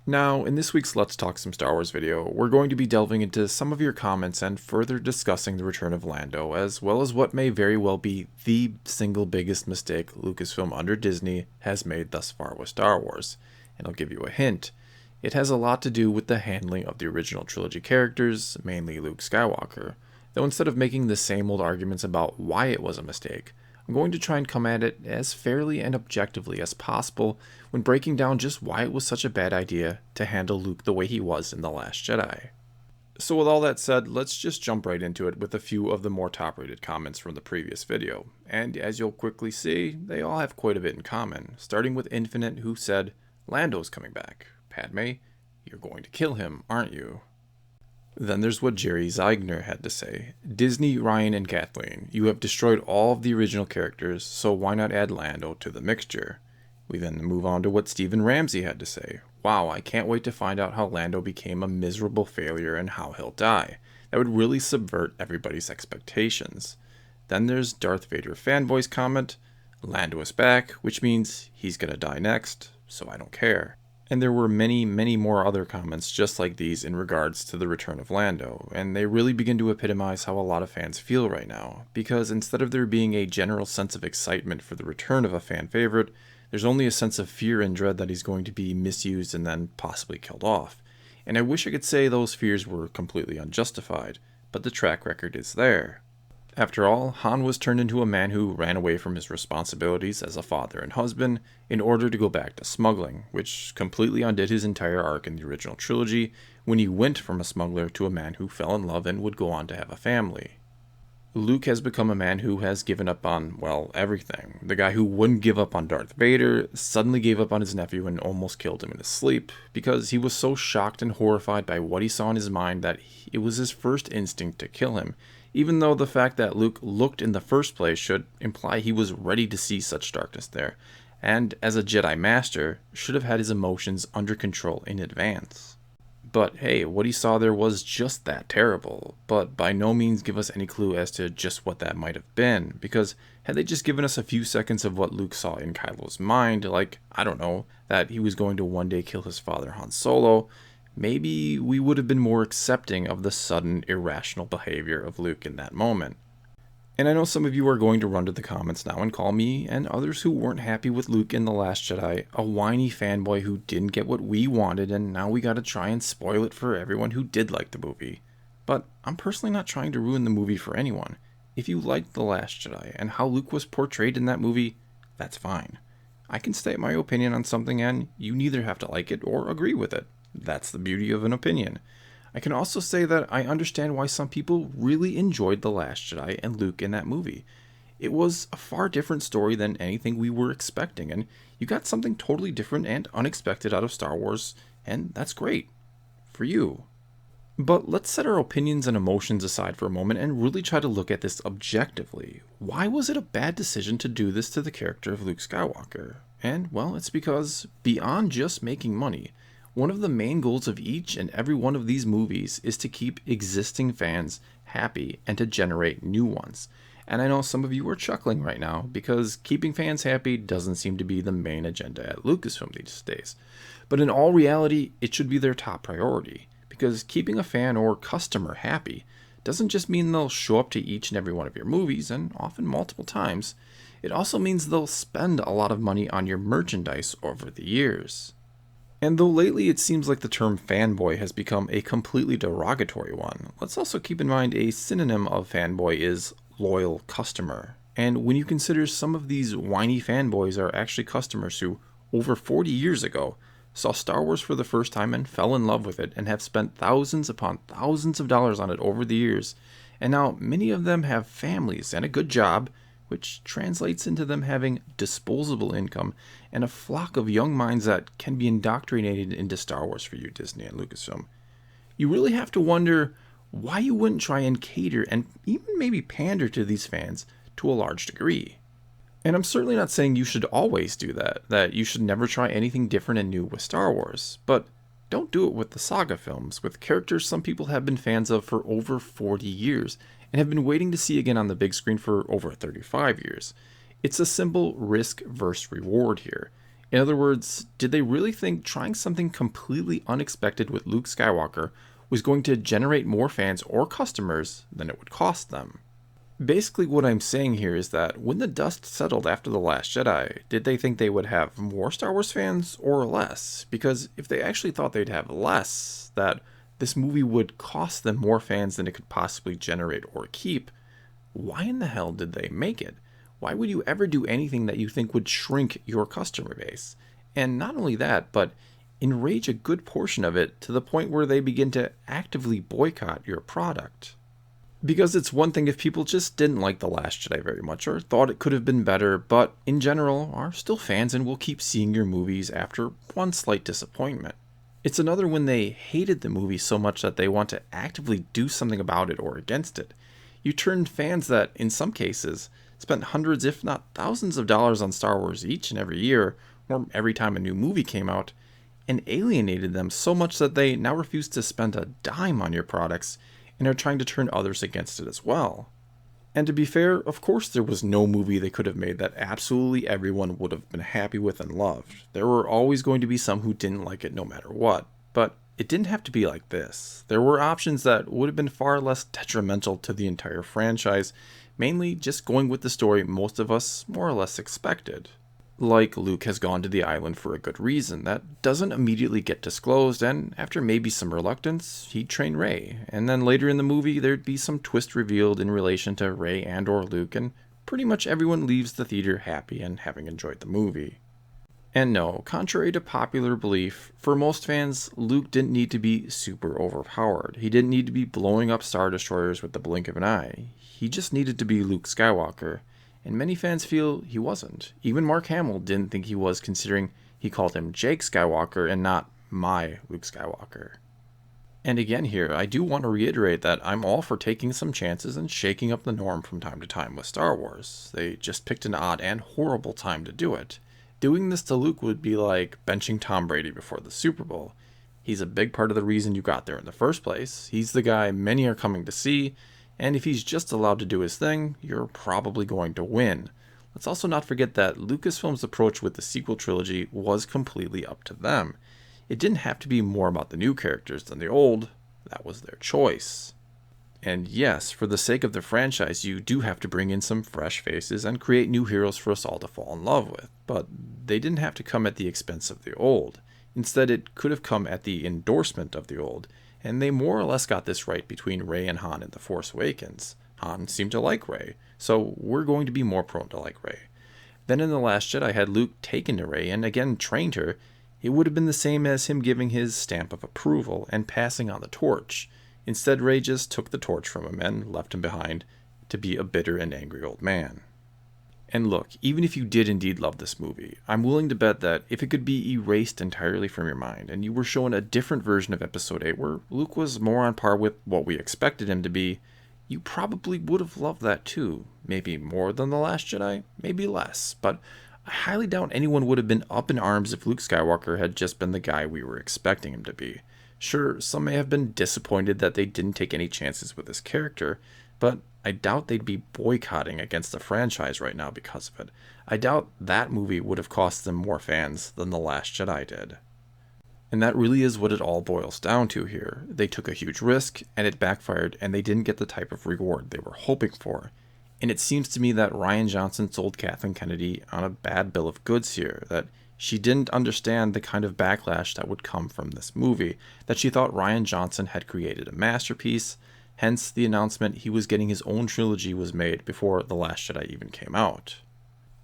Now, in this week's Let's Talk Some Star Wars video, we're going to be delving into some of your comments and further discussing the return of Lando, as well as what may very well be the single biggest mistake Lucasfilm under Disney has made thus far with Star Wars. And I'll give you a hint. It has a lot to do with the handling of the original trilogy characters, mainly Luke Skywalker. Though instead of making the same old arguments about why it was a mistake, I'm going to try and come at it as fairly and objectively as possible when breaking down just why it was such a bad idea to handle Luke the way he was in The Last Jedi. So with all that said, let's just jump right into it with a few of the more top-rated comments from the previous video. And as you'll quickly see, they all have quite a bit in common, starting with Infinite, who said, "Lando's coming back. Padme, you're going to kill him, aren't you?" Then there's what Jerry Zeigner had to say. "Disney, Ryan, and Kathleen, you have destroyed all of the original characters, so why not add Lando to the mixture?" We then move on to what Stephen Ramsey had to say. "Wow, I can't wait to find out how Lando became a miserable failure and how he'll die. That would really subvert everybody's expectations." Then there's Darth Vader fanboy's comment, "Lando is back, which means he's gonna die next, so I don't care." And there were many, many more other comments just like these in regards to the return of Lando, and they really begin to epitomize how a lot of fans feel right now, because instead of there being a general sense of excitement for the return of a fan favorite, there's only a sense of fear and dread that he's going to be misused and then possibly killed off. And I wish I could say those fears were completely unjustified, but the track record is there. After all, Han was turned into a man who ran away from his responsibilities as a father and husband in order to go back to smuggling, which completely undid his entire arc in the original trilogy when he went from a smuggler to a man who fell in love and would go on to have a family. Luke has become a man who has given up on, well, everything. The guy who wouldn't give up on Darth Vader suddenly gave up on his nephew and almost killed him in his sleep because he was so shocked and horrified by what he saw in his mind that it was his first instinct to kill him, even though the fact that Luke looked in the first place should imply he was ready to see such darkness there, and as a Jedi Master, should have had his emotions under control in advance. But hey, what he saw there was just that terrible, but by no means give us any clue as to just what that might have been, because had they just given us a few seconds of what Luke saw in Kylo's mind, like, I don't know, that he was going to one day kill his father Han Solo, maybe we would have been more accepting of the sudden, irrational behavior of Luke in that moment. And I know some of you are going to run to the comments now and call me, and others who weren't happy with Luke in The Last Jedi, a whiny fanboy who didn't get what we wanted and now we gotta try and spoil it for everyone who did like the movie. But I'm personally not trying to ruin the movie for anyone. If you liked The Last Jedi and how Luke was portrayed in that movie, that's fine. I can state my opinion on something and you neither have to like it or agree with it. That's the beauty of an opinion. I can also say that I understand why some people really enjoyed The Last Jedi and Luke in that movie. It was a far different story than anything we were expecting, and you got something totally different and unexpected out of Star Wars, and that's great. For you. But let's set our opinions and emotions aside for a moment and really try to look at this objectively. Why was it a bad decision to do this to the character of Luke Skywalker? And, well, it's because, beyond just making money, one of the main goals of each and every one of these movies is to keep existing fans happy and to generate new ones. And I know some of you are chuckling right now because keeping fans happy doesn't seem to be the main agenda at Lucasfilm these days. But in all reality, it should be their top priority, because keeping a fan or customer happy doesn't just mean they'll show up to each and every one of your movies, and often multiple times. It also means they'll spend a lot of money on your merchandise over the years. And though lately it seems like the term fanboy has become a completely derogatory one, let's also keep in mind a synonym of fanboy is loyal customer. And when you consider some of these whiny fanboys are actually customers who, over 40 years ago, saw Star Wars for the first time and fell in love with it and have spent thousands upon thousands of dollars on it over the years, and now many of them have families and a good job, which translates into them having disposable income and a flock of young minds that can be indoctrinated into Star Wars for you, Disney and Lucasfilm. You really have to wonder why you wouldn't try and cater and even maybe pander to these fans to a large degree. And I'm certainly not saying you should always do that you should never try anything different and new with Star Wars, but don't do it with the saga films, with characters some people have been fans of for over 40 years and have been waiting to see again on the big screen for over 35 years. It's a simple risk versus reward here. In other words, did they really think trying something completely unexpected with Luke Skywalker was going to generate more fans or customers than it would cost them? Basically, what I'm saying here is that when the dust settled after The Last Jedi, did they think they would have more Star Wars fans or less? Because if they actually thought they'd have less, that this movie would cost them more fans than it could possibly generate or keep, why in the hell did they make it? Why would you ever do anything that you think would shrink your customer base? And not only that, but enrage a good portion of it to the point where they begin to actively boycott your product. Because it's one thing if people just didn't like The Last Jedi very much or thought it could have been better, but in general are still fans and will keep seeing your movies after one slight disappointment. It's another when they hated the movie so much that they want to actively do something about it or against it. You turned fans that, in some cases, spent hundreds if not thousands of dollars on Star Wars each and every year, or every time a new movie came out, and alienated them so much that they now refuse to spend a dime on your products and are trying to turn others against it as well. And to be fair, of course there was no movie they could have made that absolutely everyone would have been happy with and loved. There were always going to be some who didn't like it no matter what, but it didn't have to be like this. There were options that would have been far less detrimental to the entire franchise, mainly just going with the story most of us more or less expected. Like Luke has gone to the island for a good reason that doesn't immediately get disclosed, and after maybe some reluctance, he'd train Rey, and then later in the movie there'd be some twist revealed in relation to Rey and or Luke, and pretty much everyone leaves the theater happy and having enjoyed the movie. And no, contrary to popular belief, for most fans, Luke didn't need to be super overpowered. He didn't need to be blowing up Star Destroyers with the blink of an eye. He just needed to be Luke Skywalker. And many fans feel he wasn't. Even Mark Hamill didn't think he was, considering he called him Jake Skywalker and not my Luke Skywalker. And again here, I do want to reiterate that I'm all for taking some chances and shaking up the norm from time to time with Star Wars. They just picked an odd and horrible time to do it. Doing this to Luke would be like benching Tom Brady before the Super Bowl. He's a big part of the reason you got there in the first place. He's the guy many are coming to see, and if he's just allowed to do his thing, you're probably going to win. Let's also not forget that Lucasfilm's approach with the sequel trilogy was completely up to them. It didn't have to be more about the new characters than the old. That was their choice. And yes, for the sake of the franchise, you do have to bring in some fresh faces and create new heroes for us all to fall in love with. But they didn't have to come at the expense of the old. Instead, it could have come at the endorsement of the old. And they more or less got this right between Rey and Han in The Force Awakens. Han seemed to like Rey, so we're going to be more prone to like Rey. Then in The Last Jedi, had Luke taken to Rey and again trained her, it would have been the same as him giving his stamp of approval and passing on the torch. Instead, Rey just took the torch from him and left him behind to be a bitter and angry old man. And look, even if you did indeed love this movie, I'm willing to bet that if it could be erased entirely from your mind and you were shown a different version of Episode 8 where Luke was more on par with what we expected him to be, you probably would have loved that too. Maybe more than The Last Jedi, maybe less, but I highly doubt anyone would have been up in arms if Luke Skywalker had just been the guy we were expecting him to be. Sure, some may have been disappointed that they didn't take any chances with his character, but I doubt they'd be boycotting against the franchise right now because of it. I doubt that movie would have cost them more fans than The Last Jedi did. And that really is what it all boils down to here. They took a huge risk, and it backfired, and they didn't get the type of reward they were hoping for. And it seems to me that Rian Johnson sold Kathleen Kennedy on a bad bill of goods here, that she didn't understand the kind of backlash that would come from this movie, that she thought Rian Johnson had created a masterpiece. Hence, the announcement he was getting his own trilogy was made before The Last Jedi even came out.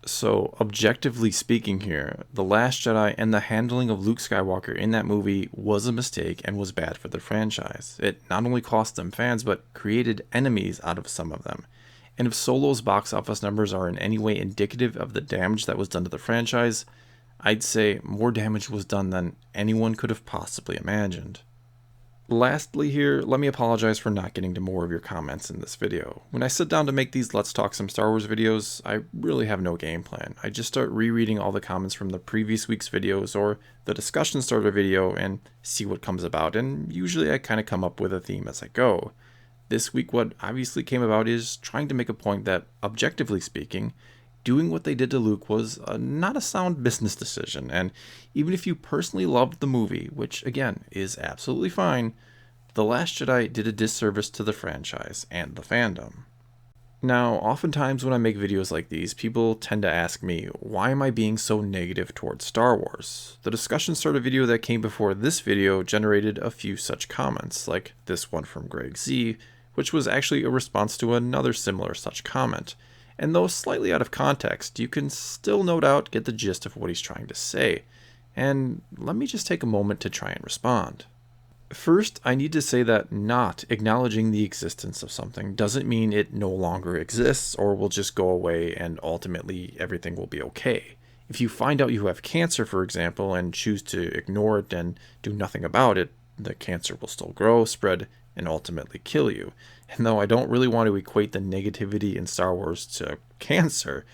So, objectively speaking here, The Last Jedi and the handling of Luke Skywalker in that movie was a mistake and was bad for the franchise. It not only cost them fans, but created enemies out of some of them. And if Solo's box office numbers are in any way indicative of the damage that was done to the franchise, I'd say more damage was done than anyone could have possibly imagined. Lastly here, let me apologize for not getting to more of your comments in this video. When I sit down to make these Let's Talk Some Star Wars videos, I really have no game plan. I just start rereading all the comments from the previous week's videos or the discussion starter video and see what comes about, and usually I kind of come up with a theme as I go. This week what obviously came about is trying to make a point that, objectively speaking, doing what they did to Luke was not a sound business decision, and even if you personally loved the movie, which again is absolutely fine, The Last Jedi did a disservice to the franchise and the fandom. Now, oftentimes when I make videos like these, people tend to ask me, why am I being so negative towards Star Wars? The discussion starter video that came before this video generated a few such comments, like this one from Greg Z, which was actually a response to another similar such comment. And though slightly out of context, you can still no doubt get the gist of what he's trying to say. And let me just take a moment to try and respond. First, I need to say that not acknowledging the existence of something doesn't mean it no longer exists or will just go away and ultimately everything will be okay. If you find out you have cancer, for example, and choose to ignore it and do nothing about it, the cancer will still grow, spread, and ultimately kill you. And though I don't really want to equate the negativity in Star Wars to cancer,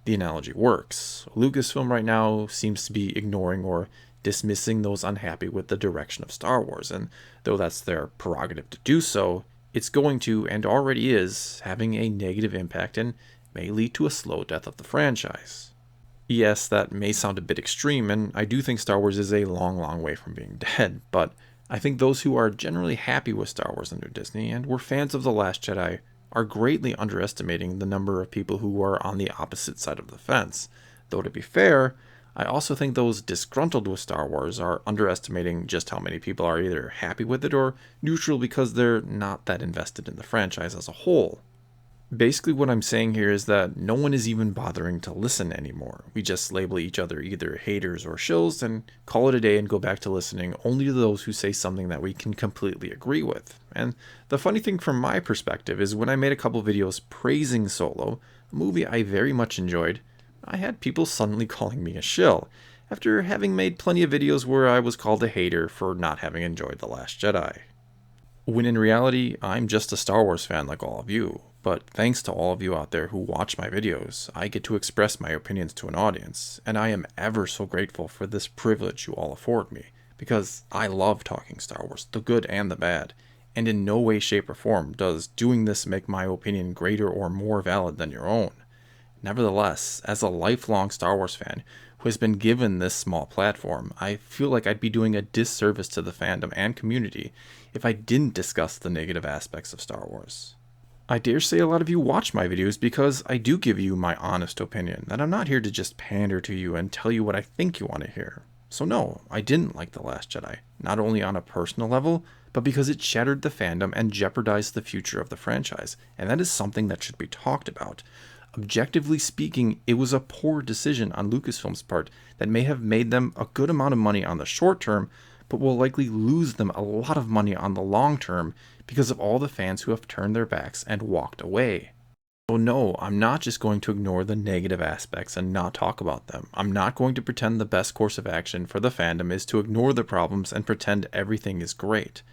the analogy works. Lucasfilm right now seems to be ignoring or dismissing those unhappy with the direction of Star Wars, and though that's their prerogative to do so, it's going to, and already is, having a negative impact and may lead to a slow death of the franchise. Yes, that may sound a bit extreme, and I do think Star Wars is a long, long way from being dead, but I think those who are generally happy with Star Wars under Disney and were fans of The Last Jedi are greatly underestimating the number of people who are on the opposite side of the fence. Though to be fair, I also think those disgruntled with Star Wars are underestimating just how many people are either happy with it or neutral because they're not that invested in the franchise as a whole. Basically what I'm saying here is that no one is even bothering to listen anymore. We just label each other either haters or shills and call it a day and go back to listening only to those who say something that we can completely agree with. And the funny thing from my perspective is when I made a couple videos praising Solo, a movie I very much enjoyed, I had people suddenly calling me a shill, after having made plenty of videos where I was called a hater for not having enjoyed The Last Jedi. When in reality, I'm just a Star Wars fan like all of you, but thanks to all of you out there who watch my videos, I get to express my opinions to an audience, and I am ever so grateful for this privilege you all afford me, because I love talking Star Wars, the good and the bad, and in no way, shape, or form does doing this make my opinion greater or more valid than your own. Nevertheless, as a lifelong Star Wars fan who has been given this small platform, I feel like I'd be doing a disservice to the fandom and community if I didn't discuss the negative aspects of Star Wars. I dare say a lot of you watch my videos because I do give you my honest opinion, that I'm not here to just pander to you and tell you what I think you want to hear. So no, I didn't like The Last Jedi, not only on a personal level, but because it shattered the fandom and jeopardized the future of the franchise, and that is something that should be talked about. Objectively speaking, it was a poor decision on Lucasfilm's part that may have made them a good amount of money on the short term, but will likely lose them a lot of money on the long term because of all the fans who have turned their backs and walked away. So no, I'm not just going to ignore the negative aspects and not talk about them. I'm not going to pretend the best course of action for the fandom is to ignore the problems and pretend everything is great.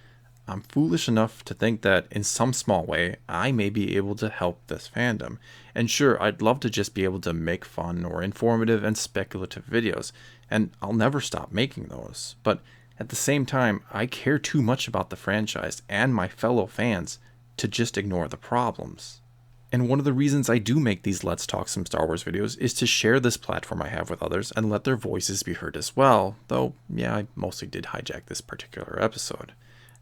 I'm foolish enough to think that in some small way, I may be able to help this fandom. And sure, I'd love to just be able to make fun or informative and speculative videos, and I'll never stop making those. But at the same time, I care too much about the franchise and my fellow fans to just ignore the problems. And one of the reasons I do make these Let's Talk Some Star Wars videos is to share this platform I have with others and let their voices be heard as well, though, yeah, I mostly did hijack this particular episode.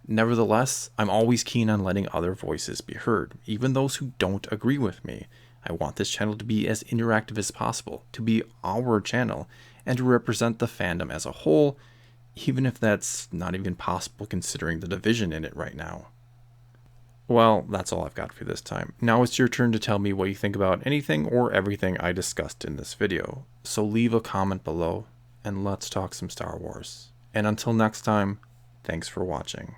Nevertheless, I'm always keen on letting other voices be heard, even those who don't agree with me. I want this channel to be as interactive as possible, to be our channel, and to represent the fandom as a whole, even if that's not even possible considering the division in it right now. Well, that's all I've got for this time. Now it's your turn to tell me what you think about anything or everything I discussed in this video. So leave a comment below, and let's talk some Star Wars. And until next time, thanks for watching.